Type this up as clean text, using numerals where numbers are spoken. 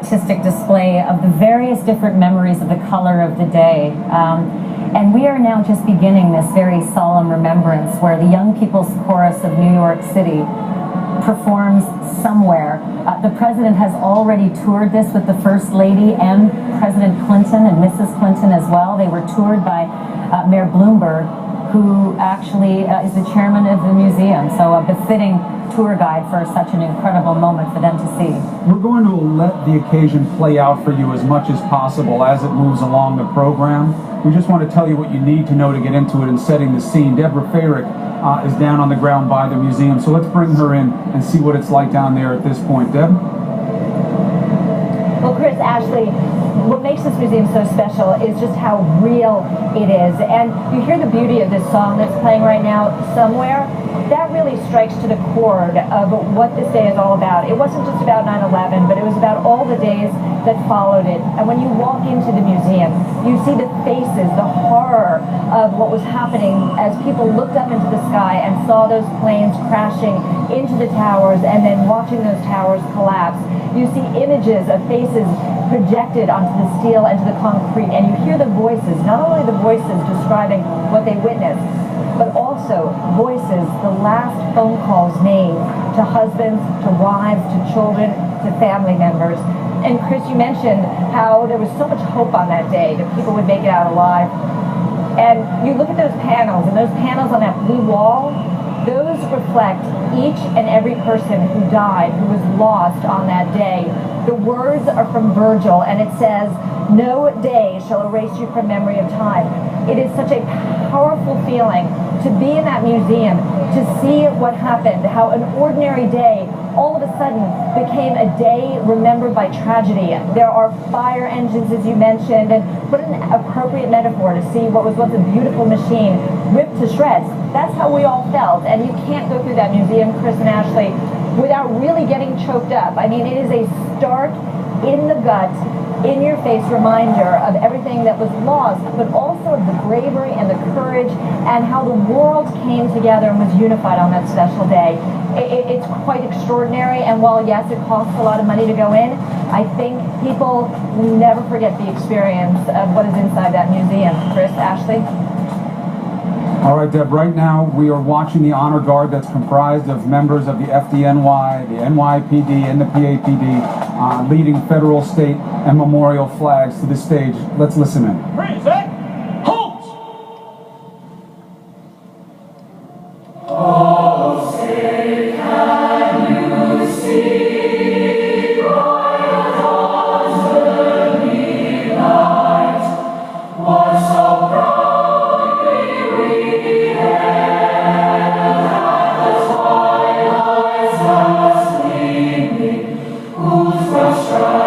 artistic display of the various different memories of the color of the day. And we are now just beginning this very solemn remembrance where the Young People's Chorus of New York City performs somewhere. The President has already toured this with the First Lady and President Clinton and Mrs. Clinton as well. They were toured by Mayor Bloomberg, who actually is the chairman of the museum. So a befitting tour guide for such an incredible moment for them to see. We're going to let the occasion play out for you as much as possible as it moves along the program. We just want to tell you what you need to know to get into it and setting the scene. Deborah Farrick is down on the ground by the museum, so let's bring her in and see what it's like down there at this point. Deb? Well, Chris, Ashley, what makes this museum so special is just how real it is. And you hear the beauty of this song that's playing right now, Somewhere. That really strikes to the chord of what this day is all about. It wasn't just about 9/11, but it was about all the days that followed it. And when you walk into the museum, you see the faces, the horror of what was happening as people looked up into the sky and saw those planes crashing into the towers and then watching those towers collapse. You see images of faces projected onto the steel and to the concrete, and you hear the voices, not only the voices describing what they witnessed, but also voices, the last phone calls made to husbands, to wives, to children, to family members. And Chris, you mentioned how there was so much hope on that day that people would make it out alive. And you look at those panels, and those panels on that blue wall, those reflect each and every person who died, who was lost on that day. The words are from Virgil, and it says, "No day shall erase you from memory of time." It is such a powerful feeling to be in that museum, to see what happened, how an ordinary day all of a sudden became a day remembered by tragedy. There are fire engines, as you mentioned, and what an appropriate metaphor to see what was once a beautiful machine ripped to shreds. That's how we all felt, and you can't go through that museum, Chris and Ashley, without really getting choked up. I mean, it is a stark, in the gut, in-your-face reminder of everything that was lost, but also of the bravery and the courage and how the world came together and was unified on that special day. It's quite extraordinary, and while, yes, it costs a lot of money to go in, I think people will never forget the experience of what is inside that museum. Chris, Ashley? All right, Deb, right now we are watching the honor guard that's comprised of members of the FDNY, the NYPD, and the PAPD leading federal, state, and memorial flags to the stage. Let's listen in. Present, halt! Oh, say, can you see bright as the midnight was so proudly we hailed at the twilight's last gleaming, whose broad